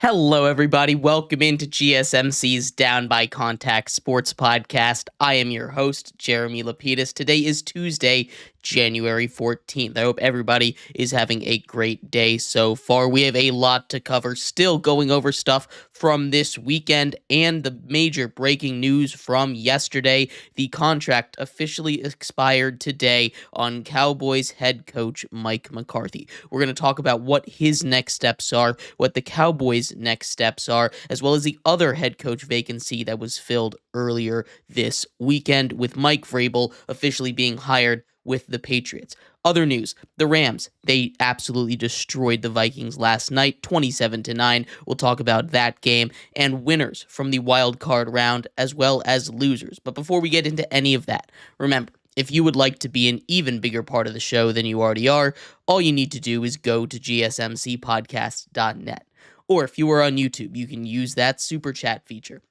Hello, everybody. Welcome into GSMC's Down by Contact Sports Podcast. I am your host, Jeremy Lapidus. Today is Tuesday, January 14th. I hope everybody is having a great day so far. We have a lot to cover, still going over stuff from this weekend and the major breaking news from yesterday. The contract officially expired today on Cowboys head coach Mike McCarthy. We're going to talk about what his next steps are, what the Cowboys' next steps are, as well as the other head coach vacancy that was filled earlier this weekend, with Mike Vrabel officially being hired with the Patriots. Other news, the Rams, they absolutely destroyed the Vikings last night, 27-9. We'll talk about that game and winners from the wild card round as well as losers. But before we get into any of that, remember, if you would like to be an even bigger part of the show than you already are, all you need to do is go to gsmcpodcast.net. Or if you are on YouTube, you can use that super chat feature.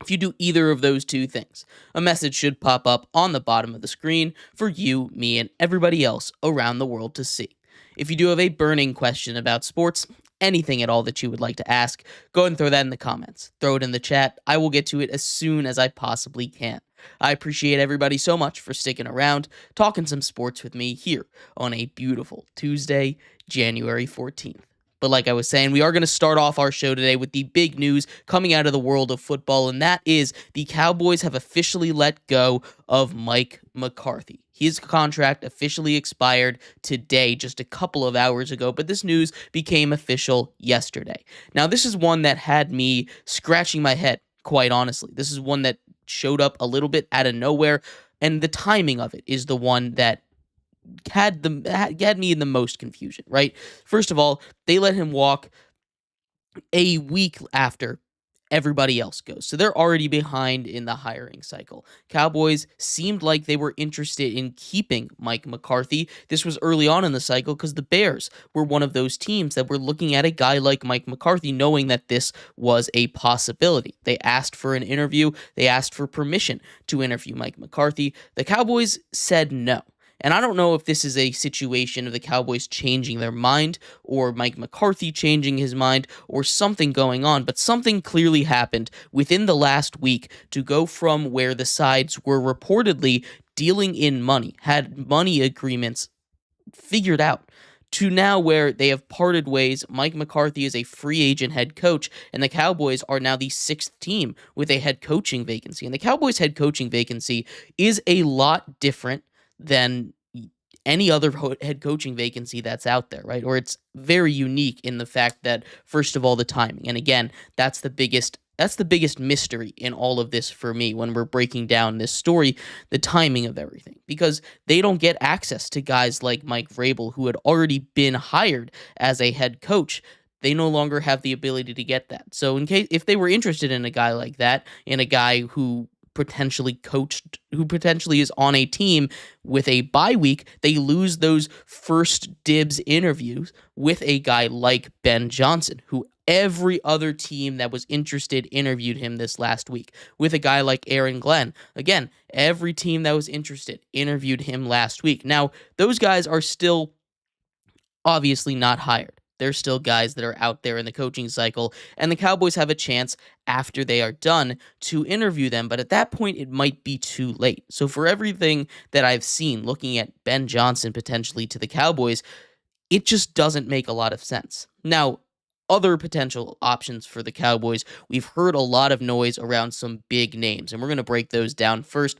If you do either of those two things, a message should pop up on the bottom of the screen for you, me, and everybody else around the world to see. If you do have a burning question about sports, anything at all that you would like to ask, go ahead and throw that in the comments. Throw it in the chat. I will get to it as soon as I possibly can. I appreciate everybody so much for sticking around, talking some sports with me here on a beautiful Tuesday, January 14th. But like I was saying, we are going to start off our show today with the big news coming out of the world of football, and that is the Cowboys have officially let go of Mike McCarthy. His contract officially expired today, just a couple of hours ago, but this news became official yesterday. Now, this is one that had me scratching my head, quite honestly. This is one that showed up a little bit out of nowhere, and the timing of it is the one that had me in the most confusion, right? First of all, they let him walk a week after everybody else goes. So they're already behind in the hiring cycle. Cowboys seemed like they were interested in keeping Mike McCarthy. This was early on in the cycle because the Bears were one of those teams that were looking at a guy like Mike McCarthy, knowing that this was a possibility. They asked for an interview. They asked for permission to interview Mike McCarthy. The Cowboys said no. And I don't know if this is a situation of the Cowboys changing their mind or Mike McCarthy changing his mind or something going on, but something clearly happened within the last week to go from where the sides were reportedly dealing in money, had money agreements figured out, to now where they have parted ways. Mike McCarthy is a free agent head coach, and the Cowboys are now the sixth team with a head coaching vacancy. And the Cowboys' head coaching vacancy is a lot different than any other head coaching vacancy that's out there, right? Or it's very unique in the fact that, first of all, the timing. And again, that's the biggest mystery in all of this for me when we're breaking down this story, the timing of everything. Because they don't get access to guys like Mike Vrabel, who had already been hired as a head coach. They no longer have the ability to get that. So if they were interested in a guy like that, in a guy who potentially is on a team with a bye week, they lose those first dibs interviews with a guy like Ben Johnson, who every other team that was interested interviewed him this last week. With a guy like Aaron Glenn, again, every team that was interested interviewed him last week. Now, those guys are still obviously not hired. They're still guys that are out there in the coaching cycle, and the Cowboys have a chance after they are done to interview them, but at that point, it might be too late. So for everything that I've seen, looking at Ben Johnson potentially to the Cowboys, it just doesn't make a lot of sense. Now, other potential options for the Cowboys, we've heard a lot of noise around some big names, and we're going to break those down. First,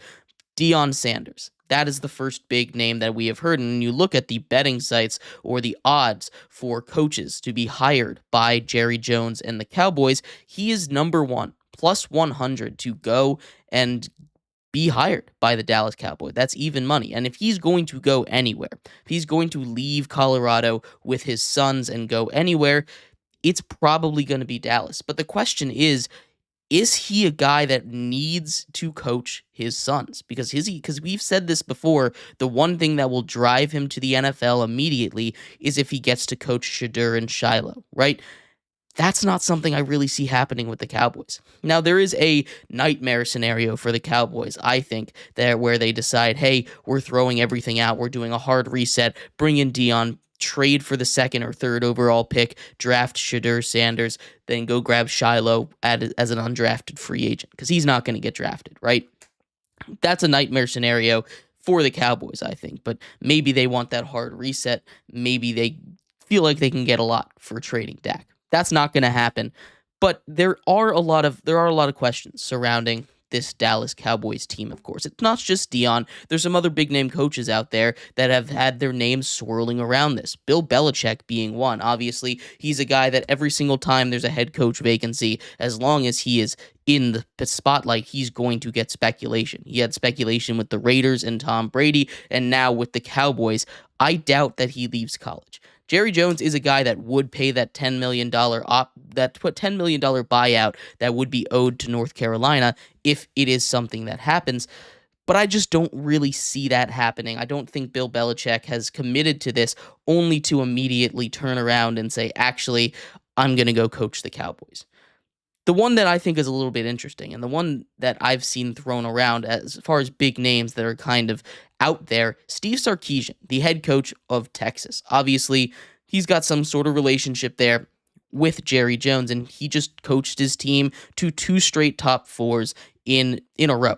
Deion Sanders. That is the first big name that we have heard. And when you look at the betting sites or the odds for coaches to be hired by Jerry Jones and the Cowboys, he is number one, plus 100 to go and be hired by the Dallas Cowboys. That's even money. And if he's going to go anywhere, if he's going to leave Colorado with his sons and go anywhere, it's probably going to be Dallas. But the question is he a guy that needs to coach his sons? Because we've said this before, the one thing that will drive him to the NFL immediately is if he gets to coach Shadur and Shiloh, right? That's not something I really see happening with the Cowboys. Now, there is a nightmare scenario for the Cowboys, I think, where they decide, hey, we're throwing everything out, we're doing a hard reset, bring in Deion, trade for the second or third overall pick, draft Shadur Sanders, then go grab Shiloh as an undrafted free agent because he's not going to get drafted, right? That's a nightmare scenario for the Cowboys, I think. But maybe they want that hard reset. Maybe they feel like they can get a lot for trading Dak. That's not going to happen. But there are a lot of questions surrounding this Dallas Cowboys team, of course. It's not just Dion. There's some other big name coaches out there that have had their names swirling around this. Bill Belichick being one. Obviously, he's a guy that every single time there's a head coach vacancy, as long as he is in the spotlight, he's going to get speculation. He had speculation with the Raiders and Tom Brady, and now with the Cowboys. I doubt that he leaves college. Jerry Jones is a guy that would pay that $10 million $10 million buyout that would be owed to North Carolina if it is something that happens. But I just don't really see that happening. I don't think Bill Belichick has committed to this only to immediately turn around and say, actually, I'm going to go coach the Cowboys. The one that I think is a little bit interesting, and the one that I've seen thrown around as far as big names that are kind of out there, Steve Sarkisian, the head coach of Texas. Obviously, he's got some sort of relationship there with Jerry Jones, and he just coached his team to 2 straight top 4s in a row.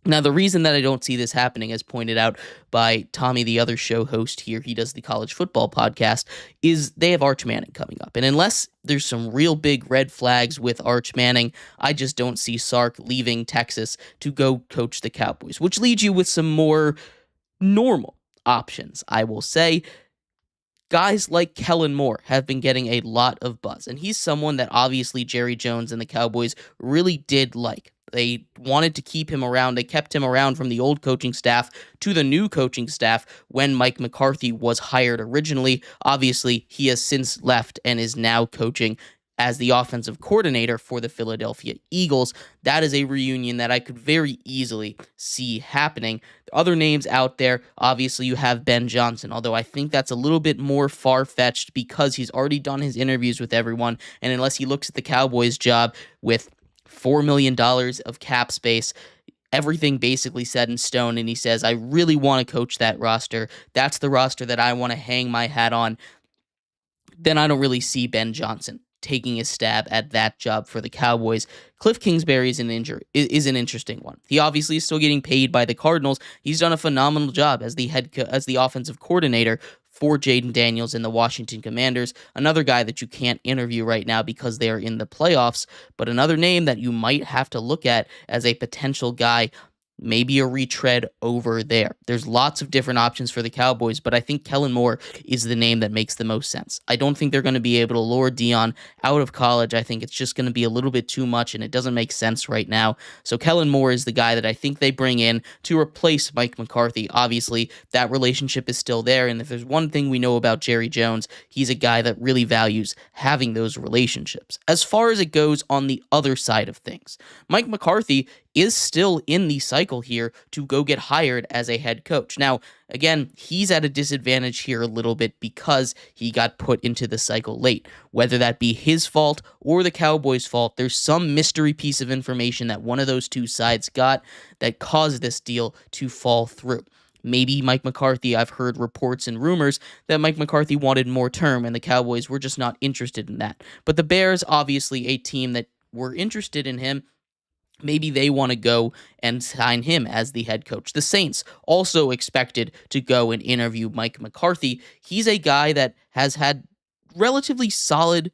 Now, the reason that I don't see this happening, as pointed out by Tommy, the other show host here, he does the college football podcast, is they have Arch Manning coming up. And unless there's some real big red flags with Arch Manning, I just don't see Sark leaving Texas to go coach the Cowboys, which leads you with some more normal options, I will say. Guys like Kellen Moore have been getting a lot of buzz, and he's someone that obviously Jerry Jones and the Cowboys really did like. They wanted to keep him around. They kept him around from the old coaching staff to the new coaching staff when Mike McCarthy was hired originally. Obviously, he has since left and is now coaching as the offensive coordinator for the Philadelphia Eagles. That is a reunion that I could very easily see happening. Other names out there, obviously you have Ben Johnson, although I think that's a little bit more far-fetched because he's already done his interviews with everyone, and unless he looks at the Cowboys job with $4 million of cap space, everything basically set in stone, and he says, I really want to coach that roster. That's the roster that I want to hang my hat on. Then I don't really see Ben Johnson taking a stab at that job for the Cowboys. Cliff Kingsbury is an interesting one. He obviously is still getting paid by the Cardinals. He's done a phenomenal job as the offensive coordinator for Jaden Daniels and the Washington Commanders. Another guy that you can't interview right now because they're in the playoffs, but another name that you might have to look at as a potential guy, maybe a retread over there. There's lots of different options for the Cowboys, but I think Kellen Moore is the name that makes the most sense. I don't think they're going to be able to lure Dion out of college. I think it's just going to be a little bit too much, and it doesn't make sense right now. So Kellen Moore is the guy that I think they bring in to replace Mike McCarthy. Obviously, that relationship is still there, and if there's one thing we know about Jerry Jones, he's a guy that really values having those relationships. As far as it goes on the other side of things, Mike McCarthy is still in the cycle here to go get hired as a head coach. Now, again, he's at a disadvantage here a little bit because he got put into the cycle late. Whether that be his fault or the Cowboys' fault, there's some mystery piece of information that one of those two sides got that caused this deal to fall through. Maybe Mike McCarthy, I've heard reports and rumors that Mike McCarthy wanted more term and the Cowboys were just not interested in that. But the Bears, obviously a team that were interested in him, maybe they want to go and sign him as the head coach. The Saints also expected to go and interview Mike McCarthy. He's a guy that has had relatively solid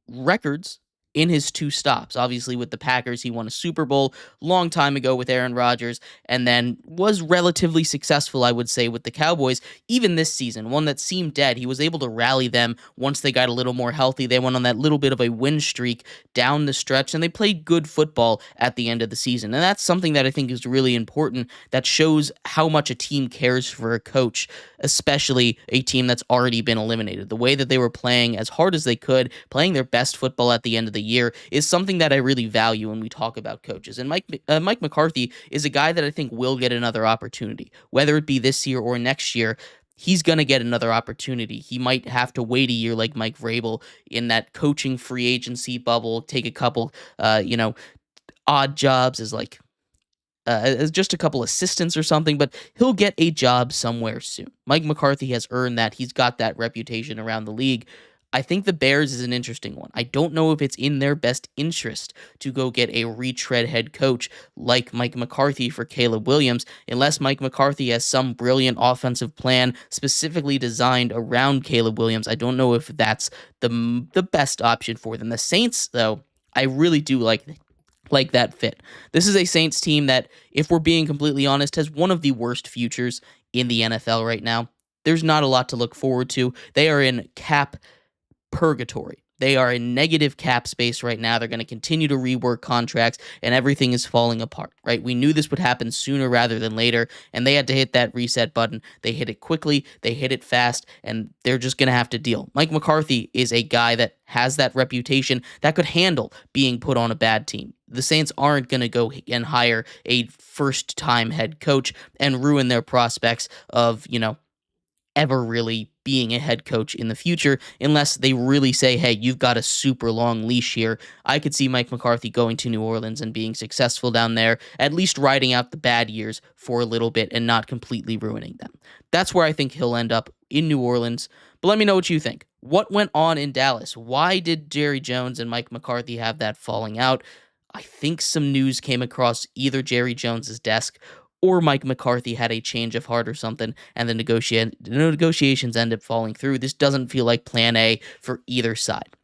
records in his 2 stops. Obviously, with the Packers, he won a Super Bowl long time ago with Aaron Rodgers, and then was relatively successful, I would say, with the Cowboys. Even this season, one that seemed dead, he was able to rally them once they got a little more healthy. They went on that little bit of a win streak down the stretch, and they played good football at the end of the season. And that's something that I think is really important, that shows how much a team cares for a coach, especially a team that's already been eliminated. The way that they were playing as hard as they could, playing their best football at the end of the year, is something that I really value when we talk about coaches. And Mike McCarthy is a guy that I think will get another opportunity, whether it be this year or next year. He's going to get another opportunity. He might have to wait a year like Mike Vrabel in that coaching free agency bubble, take a couple, odd jobs as like as just a couple assistants or something, but he'll get a job somewhere soon. Mike McCarthy has earned that. He's got that reputation around the league. I think the Bears is an interesting one. I don't know if it's in their best interest to go get a retread head coach like Mike McCarthy for Caleb Williams, unless Mike McCarthy has some brilliant offensive plan specifically designed around Caleb Williams. I don't know if that's the best option for them. The Saints, though, I really do like that fit. This is a Saints team that, if we're being completely honest, has one of the worst futures in the NFL right now. There's not a lot to look forward to. They are in cap purgatory. They are in negative cap space right now. They're going to continue to rework contracts, and everything is falling apart, right? We knew this would happen sooner rather than later, and they had to hit that reset button. They hit it quickly, they hit it fast, and they're just going to have to deal. Mike McCarthy is a guy that has that reputation that could handle being put on a bad team. The Saints aren't going to go and hire a first-time head coach and ruin their prospects of, ever really being a head coach in the future, unless they really say, hey, you've got a super long leash here. I could see Mike McCarthy going to New Orleans and being successful down there, at least riding out the bad years for a little bit and not completely ruining them. That's where I think he'll end up, in New Orleans. But let me know what you think. What went on in Dallas? Why did Jerry Jones and Mike McCarthy have that falling out? I think some news came across either Jerry Jones's desk or Mike McCarthy had a change of heart or something, and the negotiations ended up falling through. This doesn't feel like plan A for either side.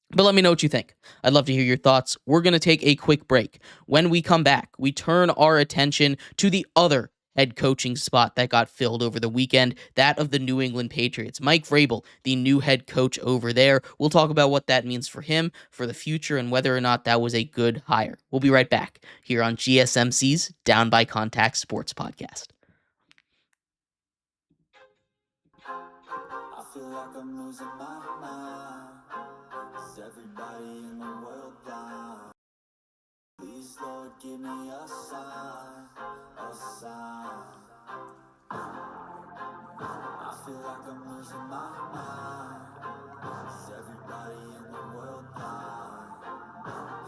But let me know what you think. I'd love to hear your thoughts. We're going to take a quick break. When we come back, we turn our attention to the other head coaching spot that got filled over the weekend, that of the New England Patriots. Mike Vrabel, the new head coach over there. We'll talk about what that means for him, for the future, and whether or not that was a good hire. We'll be right back here on GSMC's Down by Contact Sports Podcast. I feel like I'm losing my mind. Is everybody in the world blind? Please, Lord, give me a sign, a sign. I feel like I'm losing my mind. Is everybody in the world blind?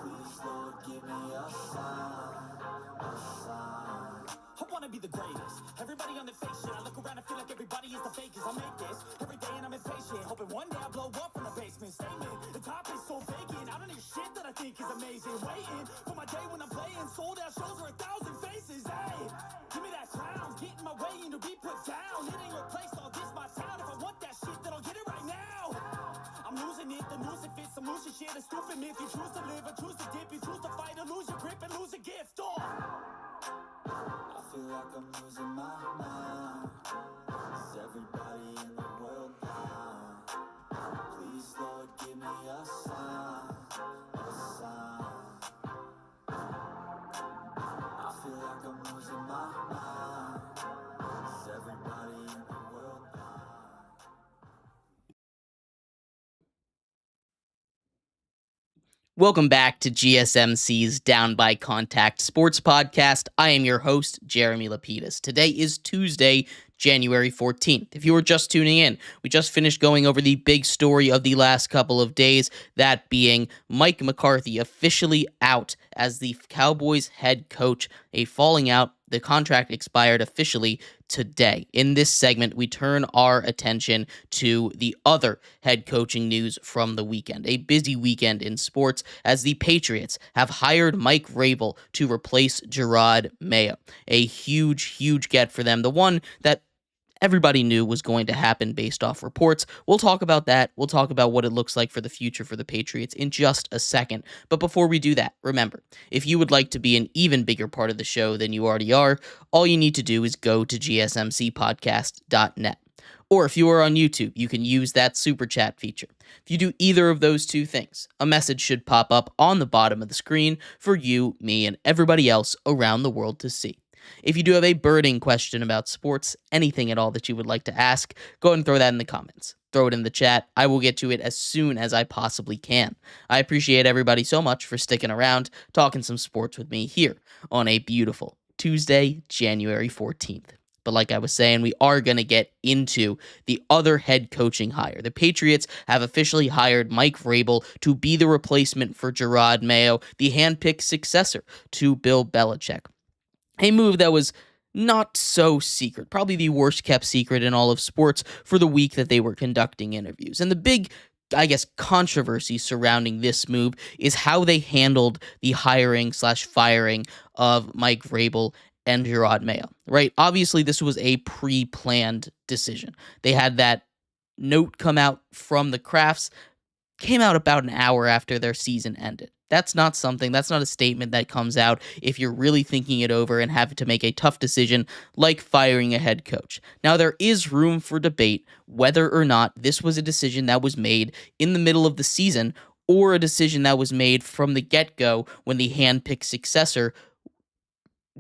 Please, Lord, give me a sign, a sign. I wanna be the greatest. Everybody on the fake shit. I look around and feel like everybody is the fakest. I make this every day and I'm impatient, hoping one day I blow up from the basement. Statement, the top is so vacant. I don't hear shit that I think is amazing. Waiting for my day when I'm playing sold out shows for 1,000 faces. Hey, give me that crown, get in my way and to be put down. It ain't replaced all this my town. If I want that shit, then I'll get it right now. I'm losing it, the noose it fits. I'm losing shit, a stupid myth. You choose to live or choose to dip. You choose to fight or lose your grip and lose a gift. Oh, I feel like I'm losing my mind. Is everybody in the world blind? Please, Lord, give me a sign, a sign. I feel like I'm losing my mind. Is everybody in the world blind? Welcome back to GSMC's Down by Contact Sports Podcast. I am your host, Jeremy Lapidus. Today is Tuesday, January 14th. If you were just tuning in, we just finished going over the big story of the last couple of days, that being Mike McCarthy officially out as the Cowboys head coach, a falling out. The contract expired officially today. In this segment, we turn our attention to the other head coaching news from the weekend. A busy weekend in sports as the Patriots have hired Mike Vrabel to replace Jerod Mayo. A huge get for them. The one that everybody knew was going to happen based off reports. We'll talk about that. We'll talk about what it looks like for the future for the Patriots in just a second. But before we do that, remember, if you would like to be an even bigger part of the show than you already are, all you need to do is go to gsmcpodcast.net. Or if you are on YouTube, you can use that super chat feature. If you do either of those two things, a message should pop up on the bottom of the screen for you, me, and everybody else around the world to see. If you do have a burning question about sports, anything at all that you would like to ask, go ahead and throw that in the comments. Throw it in the chat. I will get to it as soon as I possibly can. I appreciate everybody so much for sticking around, talking some sports with me here on a beautiful Tuesday, January 14th. But like I was saying, we are going to get into the other head coaching hire. The Patriots have officially hired Mike Vrabel to be the replacement for Jerod Mayo, the handpicked successor to Bill Belichick. a move that was not so secret, probably the worst kept secret in all of sports for the week that they were conducting interviews. And the big, I guess, controversy surrounding this move is how they handled the hiring/firing of Mike Vrabel and Gerard Mayo, right? Obviously, this was a pre-planned decision. They had that note come out from the Crafts, came out about an hour after their season ended. That's not a statement that comes out if you're really thinking it over and have to make a tough decision like firing a head coach. Now, there is room for debate whether or not this was a decision that was made in the middle of the season or a decision that was made from the get-go when the hand-picked successor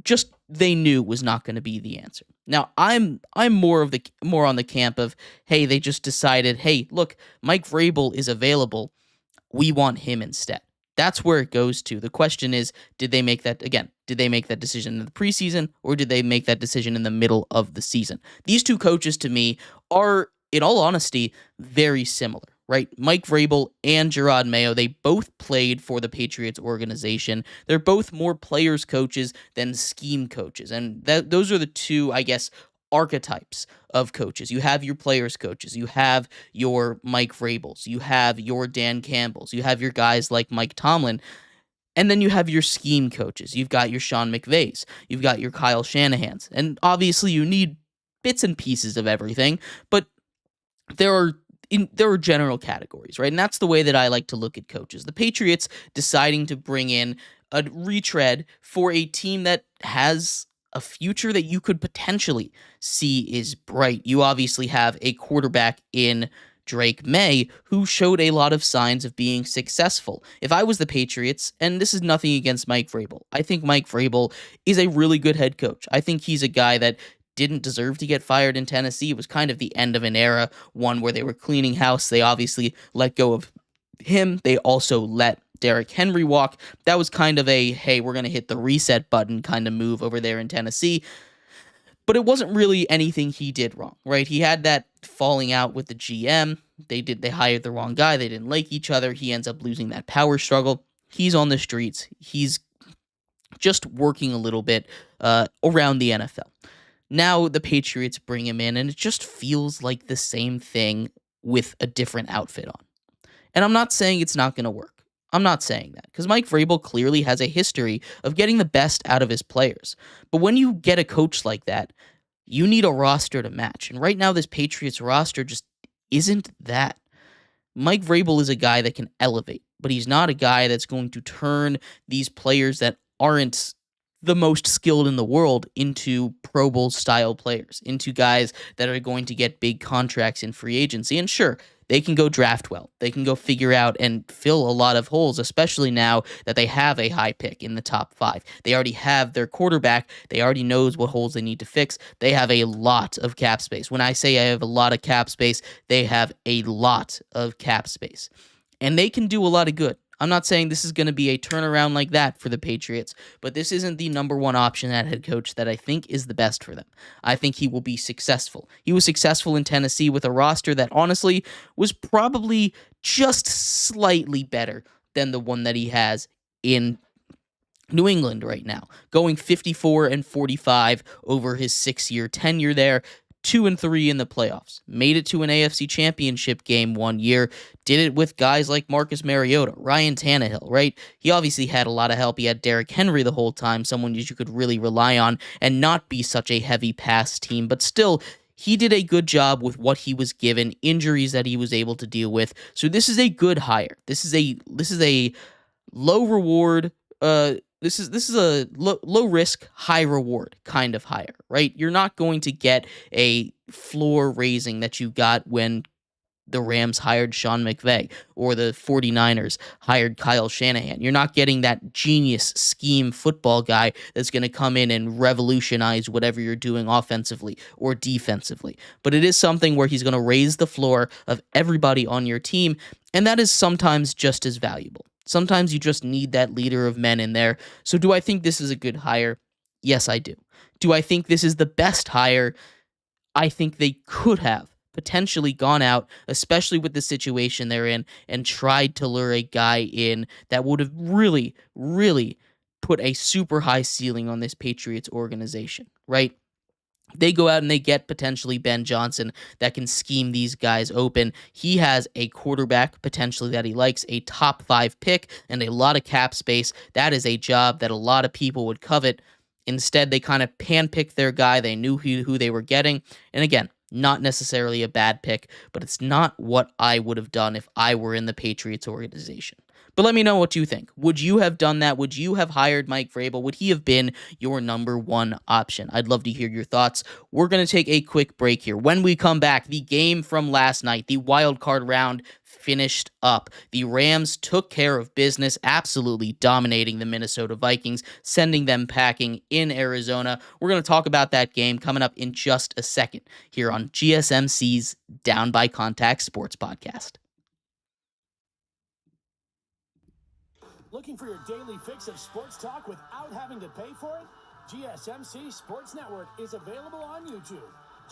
just they knew was not going to be the answer. Now, I'm more on the camp of, hey, they just decided, hey, look, Mike Vrabel is available. We want him instead. That's where it goes to. The question is, did they make that decision in the preseason, or did they make that decision in the middle of the season? These two coaches, to me, are, in all honesty, very similar, right? Mike Vrabel and Gerard Mayo, they both played for the Patriots organization. They're both more players coaches than scheme coaches. And those are the two, I guess, archetypes of coaches. You have your players coaches, you have your Mike Vrabels, you have your Dan Campbells, you have your guys like Mike Tomlin, and then you have your scheme coaches. You've got your Sean McVays, you've got your Kyle Shanahans, and obviously you need bits and pieces of everything, but there are general categories, right? And that's the way that I like to look at coaches. The Patriots deciding to bring in a retread for a team that has a future that you could potentially see is bright. You obviously have a quarterback in Drake May who showed a lot of signs of being successful. If I was the Patriots, and this is nothing against Mike Vrabel, I think Mike Vrabel is a really good head coach. I think he's a guy that didn't deserve to get fired in Tennessee. It was kind of the end of an era, one where they were cleaning house. They obviously let go of him. They also let Derrick Henry walk. That was kind of a, hey, we're going to hit the reset button kind of move over there in Tennessee. But it wasn't really anything he did wrong, right? He had that falling out with the GM. They hired the wrong guy. They didn't like each other. He ends up losing that power struggle. He's on the streets. He's just working a little bit around the NFL. Now the Patriots bring him in, and it just feels like the same thing with a different outfit on. And I'm not saying it's not going to work. I'm not saying that, because Mike Vrabel clearly has a history of getting the best out of his players. But when you get a coach like that, you need a roster to match. And right now, this Patriots roster just isn't that. Mike Vrabel is a guy that can elevate, but he's not a guy that's going to turn these players that aren't the most skilled in the world into Pro Bowl style players, into guys that are going to get big contracts in free agency. And sure, they can go draft well. They can go figure out and fill a lot of holes, especially now that they have a high pick in the top 5. They already have their quarterback. They already knows what holes they need to fix. They have a lot of cap space. When I say I have a lot of cap space, they have a lot of cap space. And they can do a lot of good. I'm not saying this is going to be a turnaround like that for the Patriots, but this isn't the number one option at head coach that I think is the best for them. I think he will be successful. He was successful in Tennessee with a roster that honestly was probably just slightly better than the one that he has in New England right now, going 54-45 over his 6-year tenure there. 2-3 in the playoffs, made it to an AFC championship game one year, did it with guys like Marcus Mariota, Ryan Tannehill, right? He obviously had a lot of help. He had Derrick Henry the whole time, someone you could really rely on and not be such a heavy pass team, but still, he did a good job with what he was given, injuries that he was able to deal with. So this is a good hire. This is a low reward, this is a low risk, high reward kind of hire, right? You're not going to get a floor raising that you got when the Rams hired Sean McVay or the 49ers hired Kyle Shanahan. You're not getting that genius scheme football guy that's going to come in and revolutionize whatever you're doing offensively or defensively. But it is something where he's going to raise the floor of everybody on your team, and that is sometimes just as valuable. Sometimes you just need that leader of men in there. So do I think this is a good hire? Yes, I do. Do I think this is the best hire? I think they could have potentially gone out, especially with the situation they're in, and tried to lure a guy in that would have really, really put a super high ceiling on this Patriots organization, right? They go out and they get potentially Ben Johnson that can scheme these guys open. He has a quarterback potentially that he likes, a top 5 pick, and a lot of cap space. That is a job that a lot of people would covet. Instead, they kind of handpicked their guy. They knew who they were getting. And again, not necessarily a bad pick, but it's not what I would have done if I were in the Patriots organization. But let me know what you think. Would you have done that? Would you have hired Mike Vrabel? Would he have been your number one option? I'd love to hear your thoughts. We're going to take a quick break here. When we come back, the game from last night, the wild card round, finished up. The Rams took care of business, absolutely dominating the Minnesota Vikings, sending them packing in Arizona. We're going to talk about that game coming up in just a second here on GSMC's Down by Contact Sports Podcast. Looking for your daily fix of sports talk without having to pay for it? GSMC Sports Network is available on YouTube.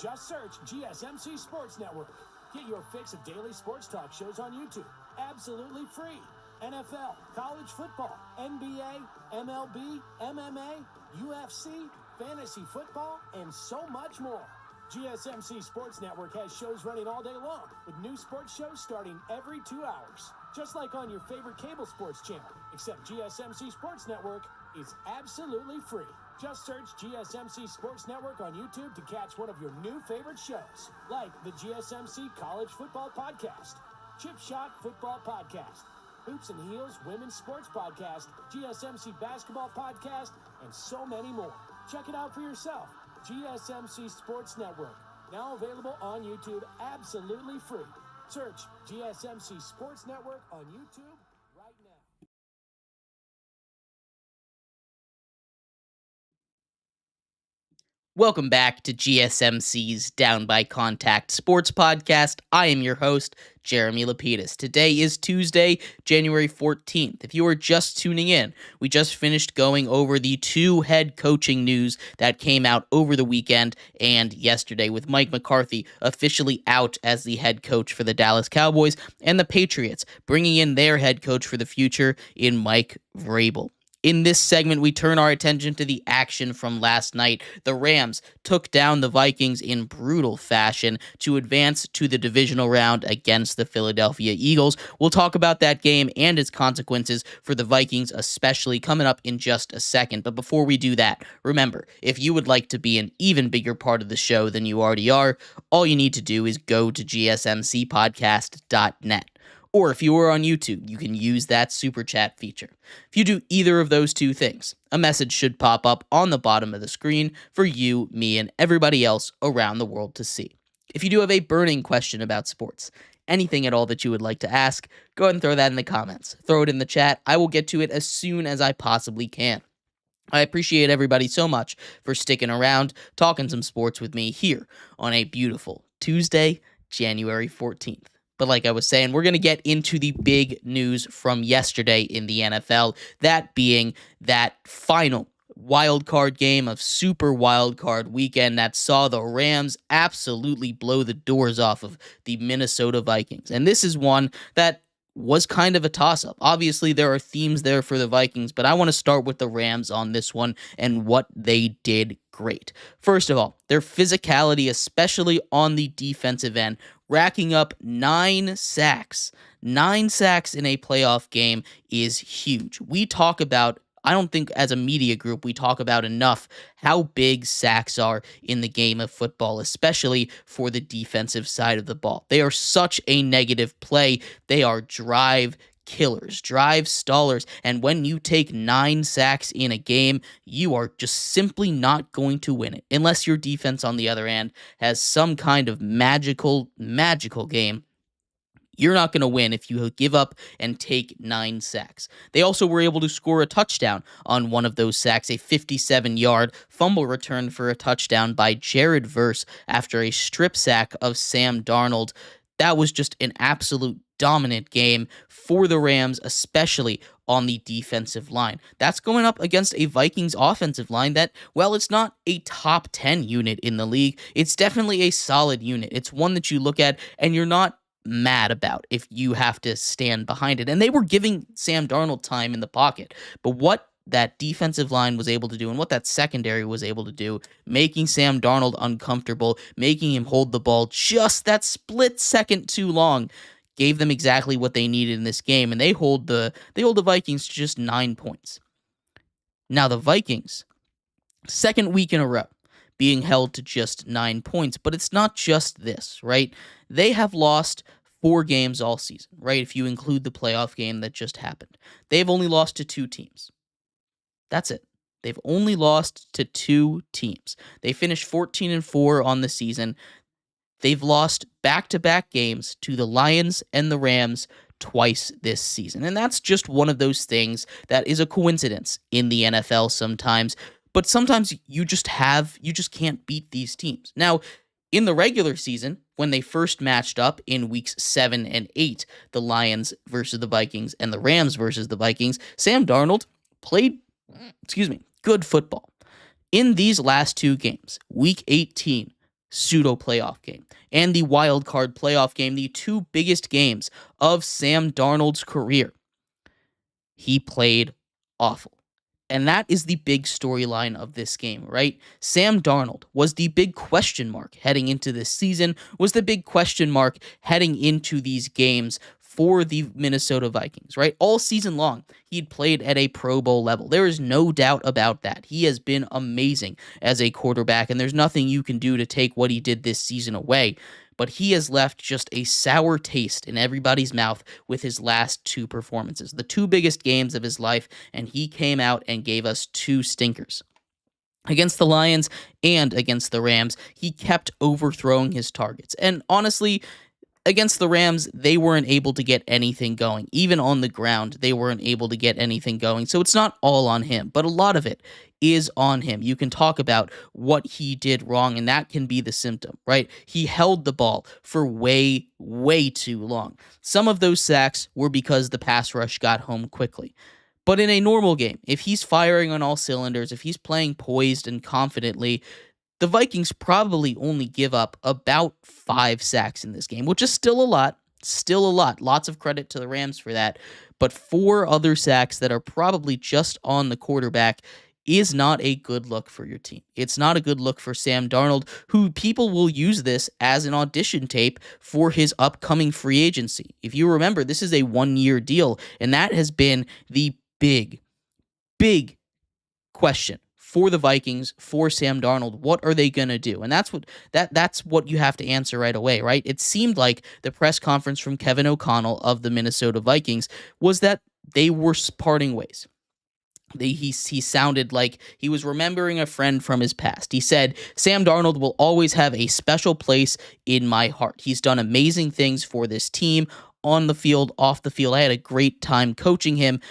Just search GSMC Sports Network. Get your fix of daily sports talk shows on YouTube. Absolutely free. NFL, college football, NBA, MLB, MMA, UFC, fantasy football, and so much more. GSMC Sports Network has shows running all day long, with new sports shows starting every 2 hours. Just like on your favorite cable sports channel, except GSMC Sports Network is absolutely free. Just search GSMC Sports Network on YouTube to catch one of your new favorite shows, like the GSMC College Football Podcast, Chip Shot Football Podcast, Hoops and Heels Women's Sports Podcast, GSMC Basketball Podcast, and so many more. Check it out for yourself. GSMC Sports Network, now available on YouTube absolutely free. Search GSMC Sports Network on YouTube right now. Welcome back to GSMC's Down by Contact Sports Podcast. I am your host, Jeremy Lapidus. Today is Tuesday, January 14th. If you are just tuning in, we just finished going over the 2 head coaching news that came out over the weekend and yesterday, with Mike McCarthy officially out as the head coach for the Dallas Cowboys and the Patriots bringing in their head coach for the future in Mike Vrabel. In this segment, we turn our attention to the action from last night. The Rams took down the Vikings in brutal fashion to advance to the divisional round against the Philadelphia Eagles. We'll talk about that game and its consequences for the Vikings, especially coming up in just a second. But before we do that, remember, if you would like to be an even bigger part of the show than you already are, all you need to do is go to gsmcpodcast.net. Or if you are on YouTube, you can use that super chat feature. If you do either of those 2 things, a message should pop up on the bottom of the screen for you, me, and everybody else around the world to see. If you do have a burning question about sports, anything at all that you would like to ask, go ahead and throw that in the comments. Throw it in the chat. I will get to it as soon as I possibly can. I appreciate everybody so much for sticking around, talking some sports with me here on a beautiful Tuesday, January 14th. But like I was saying, we're going to get into the big news from yesterday in the NFL, that being that final wild card game of Super Wild Card Weekend that saw the Rams absolutely blow the doors off of the Minnesota Vikings. And this is one that was kind of a toss-up. Obviously, there are themes there for the Vikings, but I want to start with the Rams on this one and what they did great. First of all, their physicality, especially on the defensive end, racking up 9 sacks. 9 sacks in a playoff game is huge. We talk about, I don't think as a media group we talk about enough how big sacks are in the game of football, especially for the defensive side of the ball. They are such a negative play. They are drive killers, drive stallers, and when you take 9 sacks in a game, you are just simply not going to win it, unless your defense on the other hand has some kind of magical game. You're not going to win if you give up and take 9 sacks. They also were able to score a touchdown on one of those sacks, a 57-yard fumble return for a touchdown by Jared Verse after a strip sack of Sam Darnold. That was just an absolute dominant game for the Rams, especially on the defensive line. That's going up against a Vikings offensive line that, well, it's not a top 10 unit in the league. It's definitely a solid unit. It's one that you look at and you're not mad about if you have to stand behind it. And they were giving Sam Darnold time in the pocket. But what that defensive line was able to do and what that secondary was able to do, making Sam Darnold uncomfortable, making him hold the ball just that split second too long, gave them exactly what they needed in this game, and they hold the Vikings to just 9 points. Now the Vikings, second week in a row, being held to just 9 points, but it's not just this, right? They have lost 4 games all season, right? If you include the playoff game that just happened. They've only lost to 2 teams. That's it. They've only lost to 2 teams. They finished 14-4 on the season. They've lost back-to-back games to the Lions and the Rams twice this season. And that's just one of those things that is a coincidence in the NFL sometimes. But sometimes you just can't beat these teams. Now, in the regular season, when they first matched up in weeks 7 and 8, the Lions versus the Vikings and the Rams versus the Vikings, Sam Darnold played, good football. In these last 2 games, week 18, pseudo playoff game, and the wild card playoff game, the 2 biggest games of Sam Darnold's career, he played awful. And that is the big storyline of this game, right? Sam Darnold was the big question mark heading into this season, was the big question mark heading into these games for the Minnesota Vikings, right? All season long, he'd played at a Pro Bowl level. There is no doubt about that. He has been amazing as a quarterback, and there's nothing you can do to take what he did this season away. But he has left just a sour taste in everybody's mouth with his last 2 performances, the 2 biggest games of his life, and he came out and gave us 2 stinkers. Against the Lions and against the Rams, he kept overthrowing his targets. And honestly, against the Rams, they weren't able to get anything going. Even on the ground, they weren't able to get anything going. So it's not all on him, but a lot of it is on him. You can talk about what he did wrong, and that can be the symptom, right? He held the ball for way, way too long. Some of those sacks were because the pass rush got home quickly. But in a normal game, if he's firing on all cylinders, if he's playing poised and confidently, the Vikings probably only give up about 5 sacks in this game, which is still a lot. Lots of credit to the Rams for that. But 4 other sacks that are probably just on the quarterback is not a good look for your team. It's not a good look for Sam Darnold, who people will use this as an audition tape for his upcoming free agency. If you remember, this is a 1-year deal, and that has been the big question for the Vikings, for Sam Darnold. What are they going to do? And that's what you have to answer right away, right? It seemed like the press conference from Kevin O'Connell of the Minnesota Vikings was that they were parting ways. He sounded like he was remembering a friend from his past. He said, Sam Darnold will always have a special place in my heart. He's done amazing things for this team on the field, off the field. I had a great time coaching him,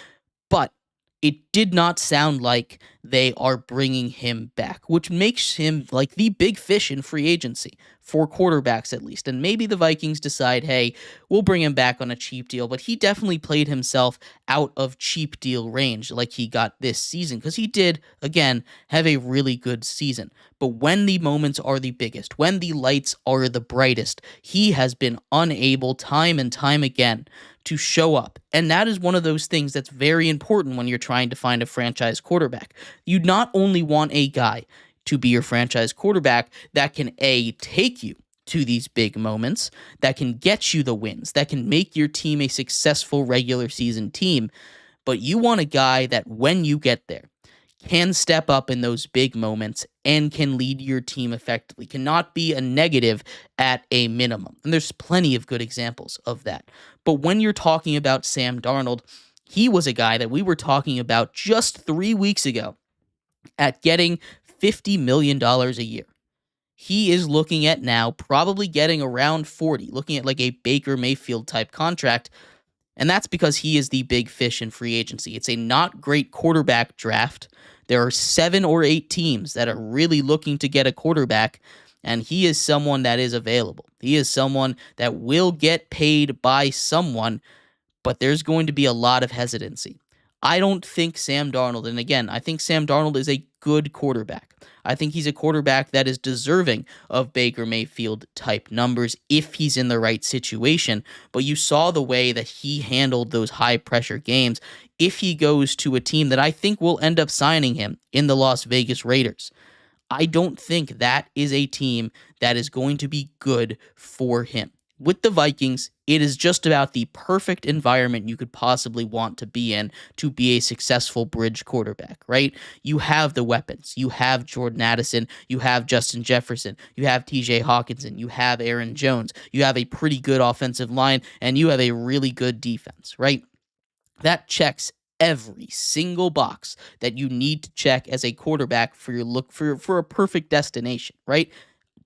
but it did not sound like they are bringing him back, which makes him like the big fish in free agency for quarterbacks at least. And maybe the Vikings decide, hey, we'll bring him back on a cheap deal, but he definitely played himself out of cheap deal range like he got this season, because he did, again, have a really good season. But when the moments are the biggest, when the lights are the brightest, he has been unable time and time again to show up. And that is one of those things that's very important when you're trying to find a franchise quarterback. You not only want a guy to be your franchise quarterback that can take you to these big moments, that can get you the wins, that can make your team a successful regular season team, but you want a guy that when you get there can step up in those big moments and can lead your team effectively, cannot be a negative at a minimum. And there's plenty of good examples of that. But when you're talking about Sam Darnold, he was a guy that we were talking about just 3 weeks ago at getting $50 million a year. He is looking at now probably getting around 40, looking at like a Baker Mayfield type contract. And that's because he is the big fish in free agency. It's a not great quarterback draft. There are 7 or 8 teams that are really looking to get a quarterback, and he is someone that is available. He is someone that will get paid by someone, but there's going to be a lot of hesitancy. I don't think Sam Darnold, and again, I think Sam Darnold is a good quarterback. I think he's a quarterback that is deserving of Baker Mayfield type numbers if he's in the right situation. But you saw the way that he handled those high pressure games if he goes to a team that I think will end up signing him in the Las Vegas Raiders. I don't think that is a team that is going to be good for him. With the Vikings, it is just about the perfect environment you could possibly want to be in to be a successful bridge quarterback, right? You have the weapons. You have Jordan Addison. You have Justin Jefferson. You have TJ Hawkinson. You have Aaron Jones. You have a pretty good offensive line, and you have a really good defense, right? That checks every single box that you need to check as a quarterback for your look for a perfect destination, right?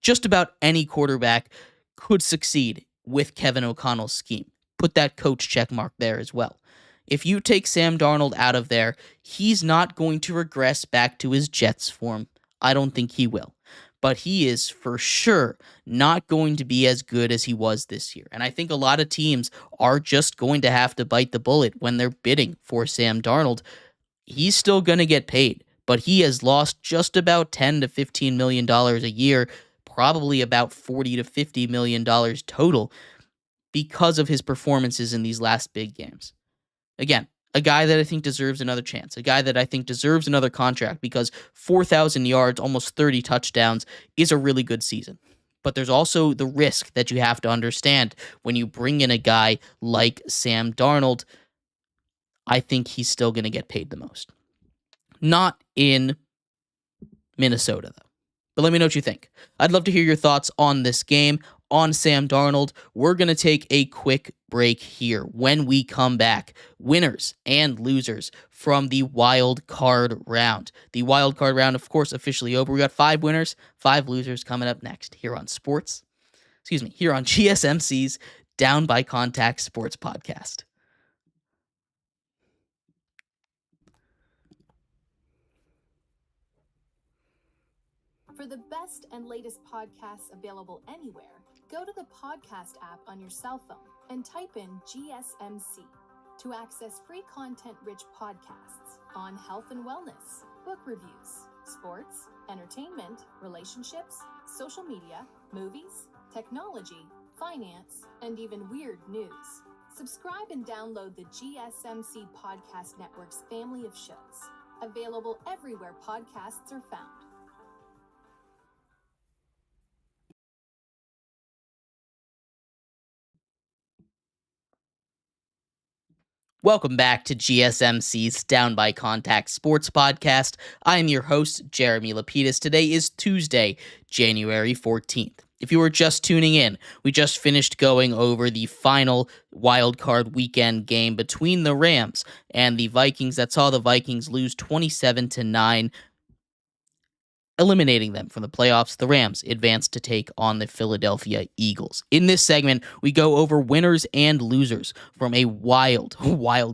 Just about any quarterback could succeed with Kevin O'Connell's scheme. Put that coach check mark there as well. If you take Sam Darnold out of there, he's not going to regress back to his Jets form. I don't think he will. But he is for sure not going to be as good as he was this year. And I think a lot of teams are just going to have to bite the bullet when they're bidding for Sam Darnold. He's still going to get paid, but he has lost just about $10 to $15 million a year, probably about $40 to $50 million total because of his performances in these last big games. Again, a guy that I think deserves another chance, a guy that I think deserves another contract because 4,000 yards, almost 30 touchdowns is a really good season. But there's also the risk that you have to understand when you bring in a guy like Sam Darnold. I think he's still going to get paid the most. Not in Minnesota, though. But let me know what you think. I'd love to hear your thoughts on this game, on Sam Darnold. We're going to take a quick break here. When we come back, winners and losers from the wild card round. The wild card round, of course, officially over. We got 5 winners, 5 losers coming up next here on here on GSMC's Down by Contact Sports Podcast. For the best and latest podcasts available anywhere, go to the podcast app on your cell phone and type in GSMC to access free content-rich podcasts on health and wellness, book reviews, sports, entertainment, relationships, social media, movies, technology, finance, and even weird news. Subscribe and download the GSMC Podcast Network's family of shows, available everywhere podcasts are found. Welcome back to GSMC's Down by Contact Sports Podcast. I am your host, Jeremy Lapidus. Today is Tuesday, January 14th. If you were just tuning in, we just finished going over the final wildcard weekend game between the Rams and the Vikings that saw the Vikings lose 27-9. Eliminating them from the playoffs. The Rams advanced to take on the Philadelphia Eagles. In this segment, we go over winners and losers from a wild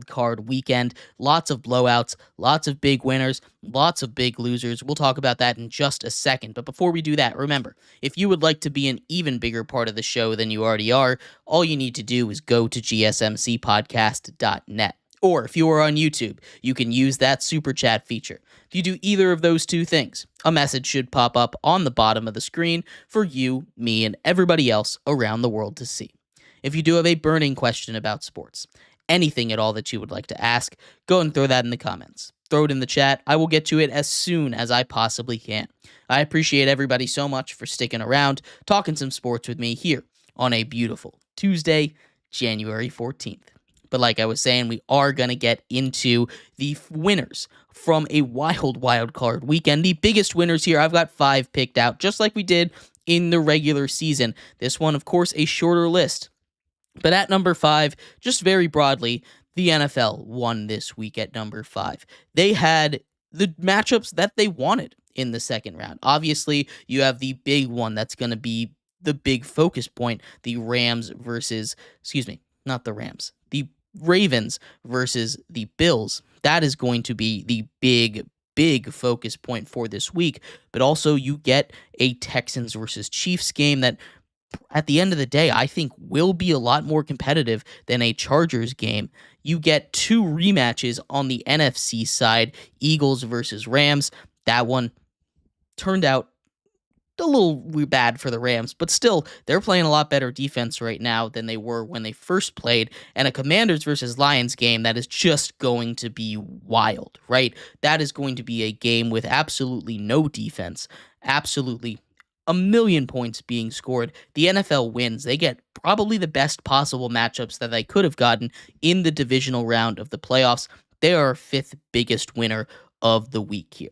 card weekend. Lots of blowouts, lots of big winners, lots of big losers. We'll talk about that in just a second. But before we do that, remember, if you would like to be an even bigger part of the show than you already are, all you need to do is go to gsmcpodcast.net. Or if you are on YouTube, you can use that super chat feature. If you do either of those two things, a message should pop up on the bottom of the screen for you, me, and everybody else around the world to see. If you do have a burning question about sports, anything at all that you would like to ask, go and throw that in the comments. Throw it in the chat. I will get to it as soon as I possibly can. I appreciate everybody so much for sticking around, talking some sports with me here on a beautiful Tuesday, January 14th. But like I was saying, we are going to get into the winners from a wild card weekend. The biggest winners here, I've got 5 picked out, just like we did in the regular season. This one, of course, a shorter list. But at number 5, just very broadly, the NFL won this week at number 5. They had the matchups that they wanted in the second round. Obviously, you have the big one that's going to be the big focus point, the Ravens versus the Bills. That is going to be the big focus point for this week. But also you get a Texans versus Chiefs game that at the end of the day, I think will be a lot more competitive than a Chargers game. You get 2 rematches on the NFC side, Eagles versus Rams. That one turned out a little bad for the Rams, but still, they're playing a lot better defense right now than they were when they first played, and a Commanders versus Lions game that is just going to be wild, right? That is going to be a game with absolutely no defense, absolutely a million points being scored. The NFL wins. They get probably the best possible matchups that they could have gotten in the divisional round of the playoffs. They are 5th biggest winner of the week here.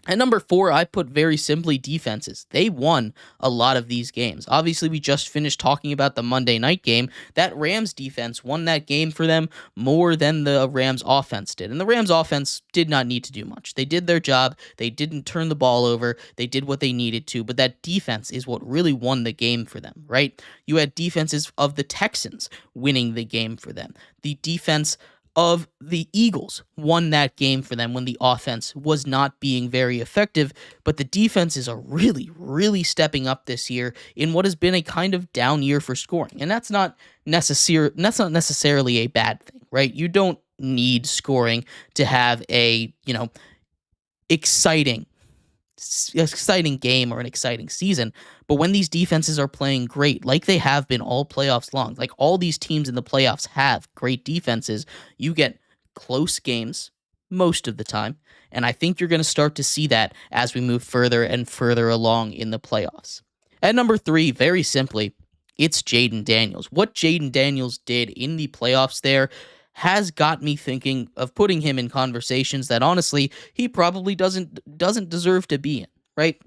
At number 4, I put very simply defenses. They won a lot of these games. Obviously, we just finished talking about the Monday night game. That Rams defense won that game for them more than the Rams offense did. And the Rams offense did not need to do much. They did their job. They didn't turn the ball over. They did what they needed to. But that defense is what really won the game for them, right? You had defenses of the Texans winning the game for them. The defense of the Eagles won that game for them when the offense was not being very effective, but the defenses are really stepping up this year in what has been a kind of down year for scoring. And that's not necessarily a bad thing, right? You don't need scoring to have a, exciting game or an exciting season. But when these defenses are playing great, like they have been all playoffs long, like all these teams in the playoffs have great defenses, you get close games most of the time. And I think you're going to start to see that as we move further and further along in the playoffs. At number 3, very simply, it's Jaden Daniels. What Jaden Daniels did in the playoffs there has got me thinking of putting him in conversations that honestly he probably doesn't deserve to be in, right?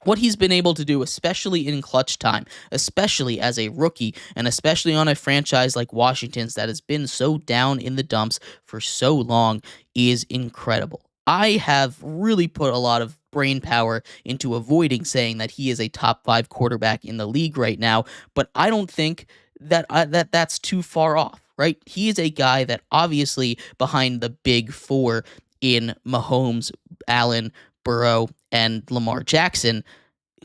What he's been able to do, especially in clutch time, especially as a rookie, and especially on a franchise like Washington's that has been so down in the dumps for so long, is incredible. I have really put a lot of brain power into avoiding saying that he is a top 5 quarterback in the league right now, but I don't think that that's too far off, right? He is a guy that obviously behind the big 4 in Mahomes, Allen, Burrow, and Lamar Jackson,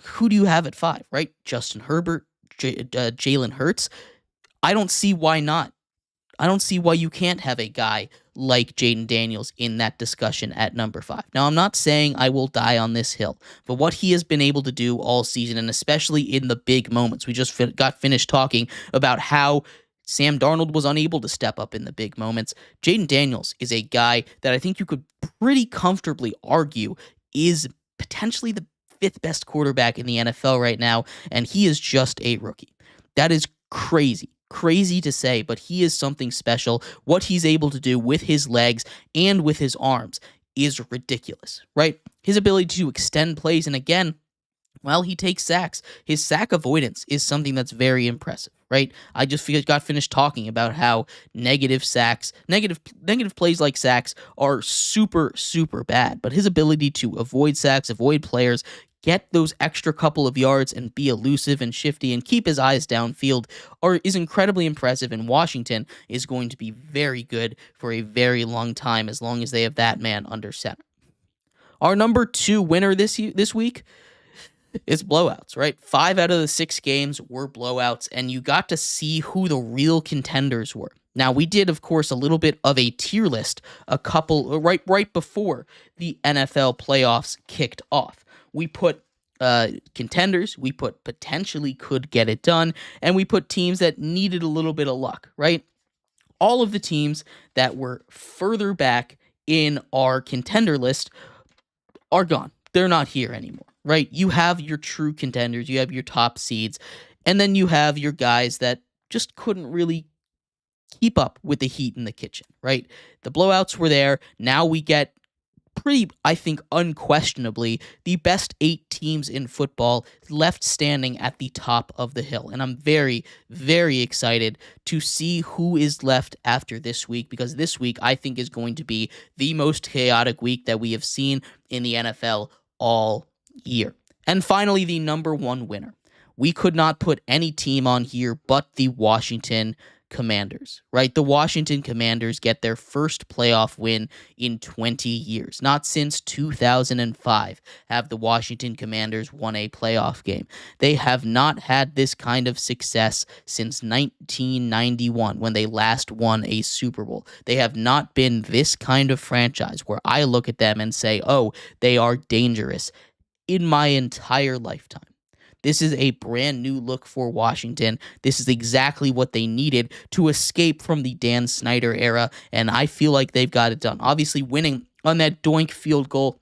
who do you have at 5, right? Justin Herbert, Jalen Hurts. I don't see why not. I don't see why you can't have a guy like Jaden Daniels in that discussion at number 5. Now, I'm not saying I will die on this hill, but what he has been able to do all season, and especially in the big moments, we just got finished talking about how Sam Darnold was unable to step up in the big moments. Jaden Daniels is a guy that I think you could pretty comfortably argue is potentially the 5th best quarterback in the NFL right now, and he is just a rookie. That is crazy to say, but he is something special. What he's able to do with his legs and with his arms is ridiculous, right? His ability to extend plays, and again, while he takes sacks, his sack avoidance is something that's very impressive, right? I just got finished talking about how negative plays like sacks are super bad, but his ability to avoid sacks, avoid players, get those extra couple of yards and be elusive and shifty and keep his eyes downfield is incredibly impressive, and Washington is going to be very good for a very long time as long as they have that man under center. Our number 2 winner this week, it's blowouts, right? 5 out of the 6 games were blowouts, and you got to see who the real contenders were. Now, we did, of course, a little bit of a tier list right before the NFL playoffs kicked off. We put contenders, we put potentially could get it done, and we put teams that needed a little bit of luck, right? All of the teams that were further back in our contender list are gone. They're not here anymore, right? You have your true contenders, you have your top seeds, and then you have your guys that just couldn't really keep up with the heat in the kitchen, right? The blowouts were there. Now we get pretty, I think, unquestionably the best 8 teams in football left standing at the top of the hill. And I'm very excited to see who is left after this week, because this week I think is going to be the most chaotic week that we have seen in the NFL all year. And finally, the number 1 winner. We could not put any team on here but the Washington Commanders, right? The Washington Commanders get their first playoff win in 20 years. Not since 2005 have the Washington Commanders won a playoff game. They have not had this kind of success since 1991 when they last won a Super Bowl. They have not been this kind of franchise where I look at them and say, oh, they are dangerous in my entire lifetime. This is a brand new look for Washington. This is exactly what they needed to escape from the Dan Snyder era, and I feel like they've got it done. Obviously, winning on that doink field goal,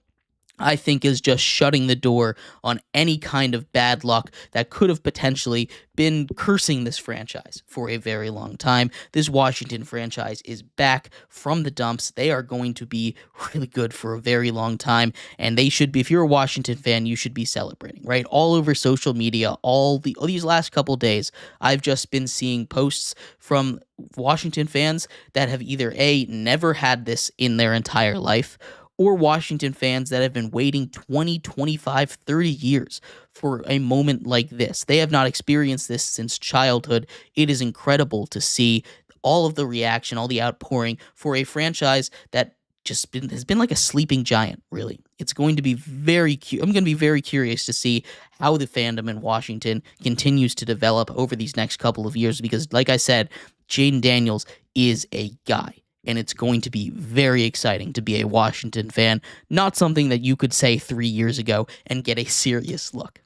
I think, is just shutting the door on any kind of bad luck that could have potentially been cursing this franchise for a very long time. This Washington franchise is back from the dumps. They are going to be really good for a very long time, and they should be. If you're a Washington fan, you should be celebrating, right? All over social media, all these last couple days, I've just been seeing posts from Washington fans that have either never had this in their entire life, or Washington fans that have been waiting 20, 25, 30 years for a moment like this. They have not experienced this since childhood. It is incredible to see all of the reaction, all the outpouring for a franchise that has been like a sleeping giant, really. It's going to be I'm going to be very curious to see how the fandom in Washington continues to develop over these next couple of years because, like I said, Jaden Daniels is a guy. And it's going to be very exciting to be a Washington fan, not something that you could say 3 years ago and get a serious look.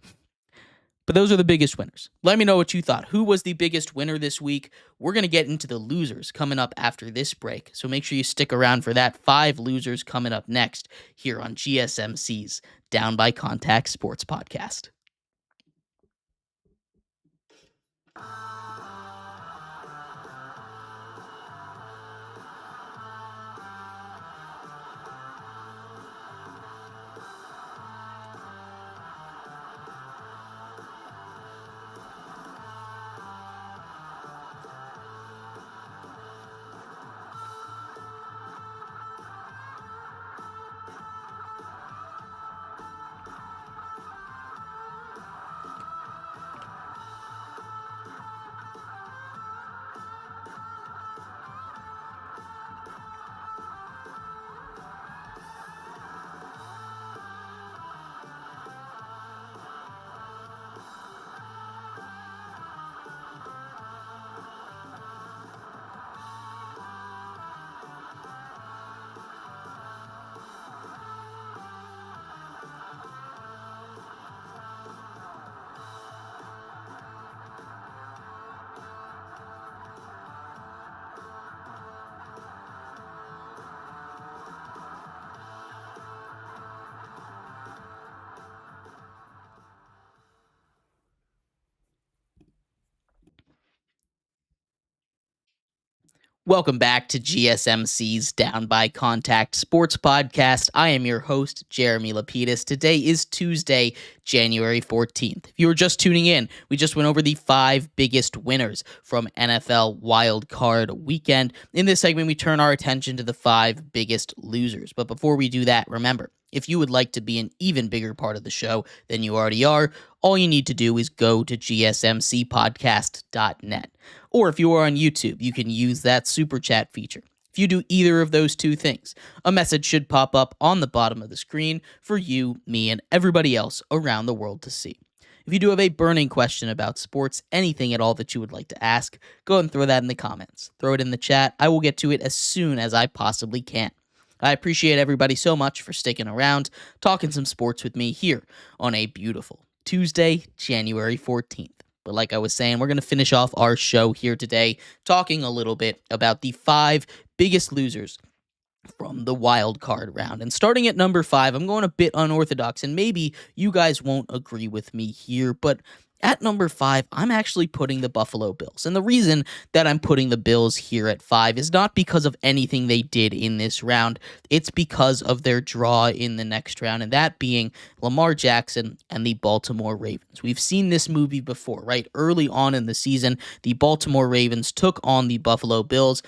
But those are the biggest winners. Let me know what you thought. Who was the biggest winner this week? We're going to get into the losers coming up after this break, so make sure you stick around for that. 5 losers coming up next here on GSMC's Down by Contact Sports Podcast. Welcome back to GSMC's Down by Contact Sports Podcast. I am your host, Jeremy Lapidus. Today is Tuesday, January 14th. If you were just tuning in, we just went over the 5 biggest winners from NFL Wild Card Weekend. In this segment, we turn our attention to the 5 biggest losers. But before we do that, remember, if you would like to be an even bigger part of the show than you already are, all you need to do is go to gsmcpodcast.net. Or if you are on YouTube, you can use that super chat feature. If you do either of those 2 things, a message should pop up on the bottom of the screen for you, me, and everybody else around the world to see. If you do have a burning question about sports, anything at all that you would like to ask, go ahead and throw that in the comments. Throw it in the chat. I will get to it as soon as I possibly can. I appreciate everybody so much for sticking around, talking some sports with me here on a beautiful Tuesday, January 14th. But like I was saying, we're going to finish off our show here today talking a little bit about the 5 biggest losers from the wild card round. And starting at number 5, I'm going a bit unorthodox, and maybe you guys won't agree with me here, but at number 5, I'm actually putting the Buffalo Bills. And the reason that I'm putting the Bills here at 5 is not because of anything they did in this round. It's because of their draw in the next round, and that being Lamar Jackson and the Baltimore Ravens. We've seen this movie before, right? Early on in the season, the Baltimore Ravens took on the Buffalo Bills,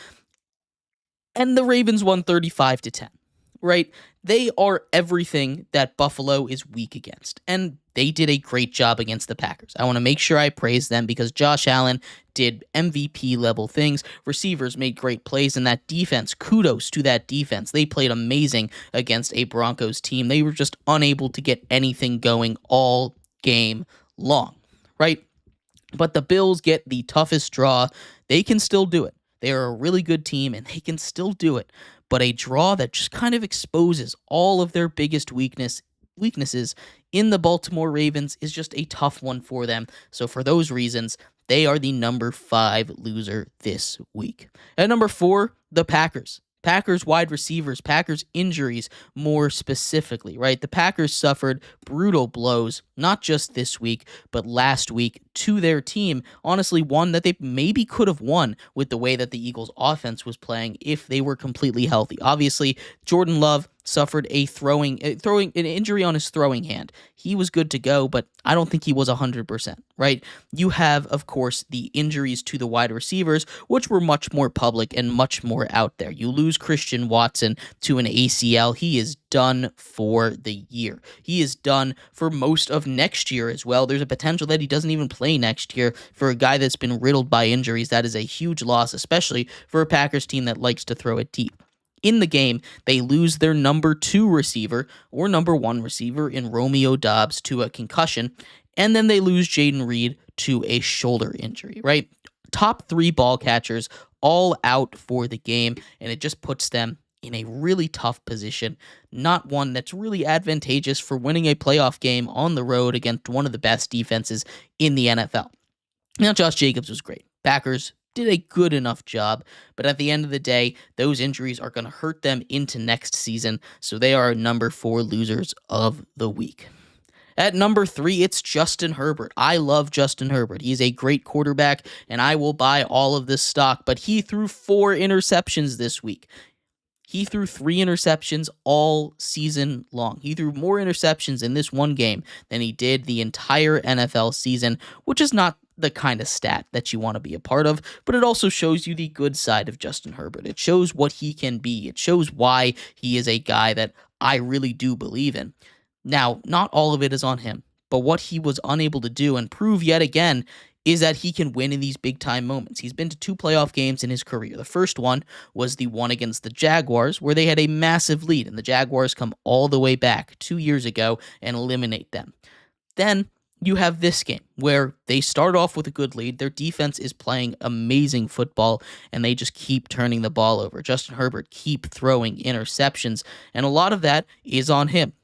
and the Ravens won 35-10. Right? They are everything that Buffalo is weak against, and they did a great job against the Packers. I want to make sure I praise them because Josh Allen did MVP level things. Receivers made great plays, and that defense, kudos to that defense. They played amazing against a Broncos team. They were just unable to get anything going all game long, right? But the Bills get the toughest draw. They can still do it. They are a really good team, and they can still do it. But a draw that just kind of exposes all of their biggest weaknesses in the Baltimore Ravens is just a tough one for them. So for those reasons, they are the number 5 loser this week. At number 4, the Packers. Packers wide receivers, Packers injuries more specifically, right? The Packers suffered brutal blows, not just this week, but last week to their team. Honestly, one that they maybe could have won with the way that the Eagles offense was playing if they were completely healthy. Obviously, Jordan Love suffered an injury on his throwing hand. He was good to go, but I don't think he was 100%, right? You have, of course, the injuries to the wide receivers, which were much more public and much more out there. You lose Christian Watson to an ACL. He is done for the year. He is done for most of next year as well. There's a potential that he doesn't even play next year. For a guy that's been riddled by injuries, that is a huge loss, especially for a Packers team that likes to throw it deep. In the game, they lose their number 2 receiver or number 1 receiver in Romeo Doubs to a concussion, and then they lose Jaden Reed to a shoulder injury, right? Top 3 ball catchers all out for the game, and it just puts them in a really tough position, not one that's really advantageous for winning a playoff game on the road against one of the best defenses in the NFL. Now, Josh Jacobs was great. Packers did a good enough job, but at the end of the day, those injuries are going to hurt them into next season, so they are number 4 losers of the week. At number 3, it's Justin Herbert. I love Justin Herbert. He's a great quarterback, and I will buy all of this stock, but he threw 4 interceptions this week. He threw 3 interceptions all season long. He threw more interceptions in this one game than he did the entire NFL season, which is not the kind of stat that you want to be a part of, but it also shows you the good side of Justin Herbert. It shows what he can be. It shows why he is a guy that I really do believe in. Now, not all of it is on him, but what he was unable to do and prove yet again is that he can win in these big-time moments. He's been to 2 playoff games in his career. The first one was the one against the Jaguars, where they had a massive lead, and the Jaguars come all the way back 2 years ago and eliminate them. Then you have this game where they start off with a good lead. Their defense is playing amazing football, and they just keep turning the ball over. Justin Herbert keep throwing interceptions, and a lot of that is on him.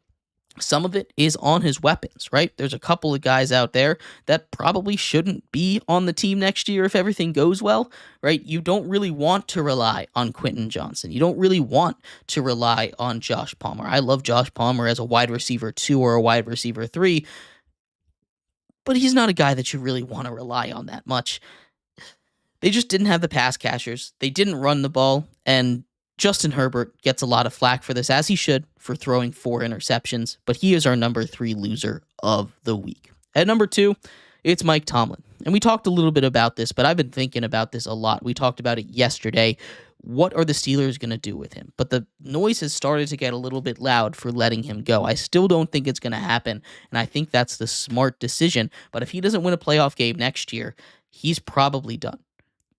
Some of it is on his weapons, right? There's a couple of guys out there that probably shouldn't be on the team next year if everything goes well, right? You don't really want to rely on Quentin Johnson. You don't really want to rely on Josh Palmer. I love Josh Palmer as a wide receiver 2 or a wide receiver 3, but he's not a guy that you really want to rely on that much. They just didn't have the pass catchers. They didn't run the ball, and Justin Herbert gets a lot of flack for this, as he should, for throwing 4 interceptions, but he is our number 3 loser of the week. At number 2, it's Mike Tomlin. And we talked a little bit about this, but I've been thinking about this a lot. We talked about it yesterday. What are the Steelers going to do with him? But the noise has started to get a little bit loud for letting him go. I still don't think it's going to happen, and I think that's the smart decision. But if he doesn't win a playoff game next year, he's probably done.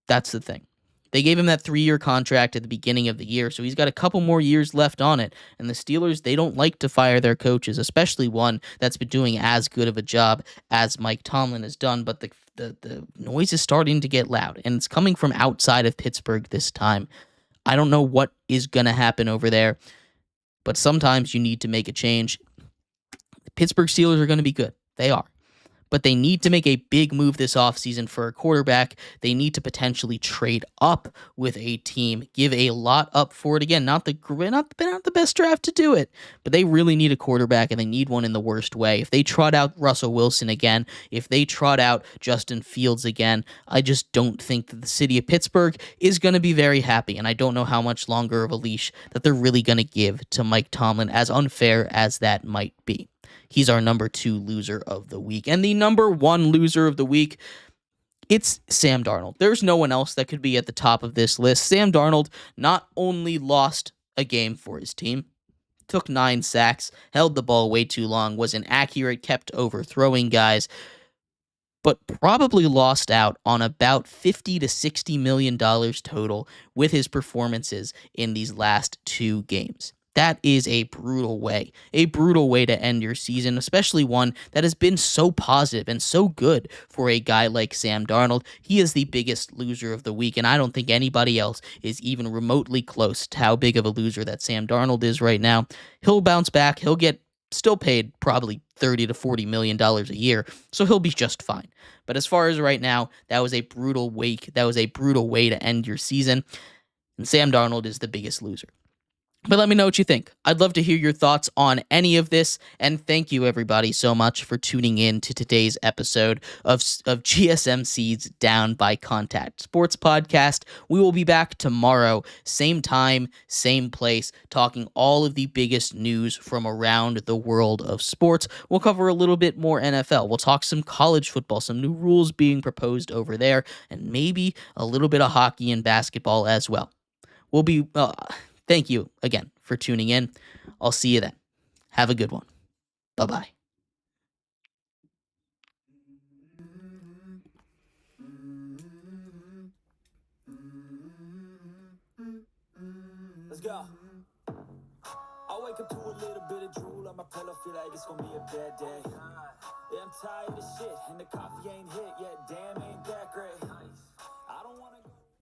That's the thing. They gave him that 3-year contract at the beginning of the year, so he's got a couple more years left on it. And the Steelers, they don't like to fire their coaches, especially one that's been doing as good of a job as Mike Tomlin has done. But the noise is starting to get loud, and it's coming from outside of Pittsburgh this time. I don't know what is going to happen over there, but sometimes you need to make a change. The Pittsburgh Steelers are going to be good. They are. But they need to make a big move this offseason for a quarterback. They need to potentially trade up with a team, give a lot up for it. Again, not the best draft to do it, but they really need a quarterback, and they need one in the worst way. If they trot out Russell Wilson again, if they trot out Justin Fields again, I just don't think that the city of Pittsburgh is going to be very happy, and I don't know how much longer of a leash that they're really going to give to Mike Tomlin, as unfair as that might be. He's our number 2 loser of the week. And the number 1 loser of the week, it's Sam Darnold. There's no one else that could be at the top of this list. Sam Darnold not only lost a game for his team, took 9 sacks, held the ball way too long, was inaccurate, kept overthrowing guys, but probably lost out on about $50 to $60 million total with his performances in these last 2 games. That is a brutal way to end your season, especially one that has been so positive and so good for a guy like Sam Darnold. He is the biggest loser of the week, and I don't think anybody else is even remotely close to how big of a loser that Sam Darnold is right now. He'll bounce back. He'll get still paid probably $30 to $40 million a year, so he'll be just fine. But as far as right now, that was a brutal week. That was a brutal way to end your season, and Sam Darnold is the biggest loser. But let me know what you think. I'd love to hear your thoughts on any of this, and thank you everybody so much for tuning in to today's episode of GSMC's Down by Contact Sports Podcast. We will be back tomorrow, same time, same place, talking all of the biggest news from around the world of sports. We'll cover a little bit more NFL. We'll talk some college football, some new rules being proposed over there, and maybe a little bit of hockey and basketball as well. We'll be... Thank you again for tuning in. I'll see you then. Have a good one. Bye-bye. Let's go. I wake up to a little bit of drool on my pillow, feel like it's gonna be a bad day. Yeah, I'm tired of shit, and the coffee ain't hit yet, damn, ain't that great.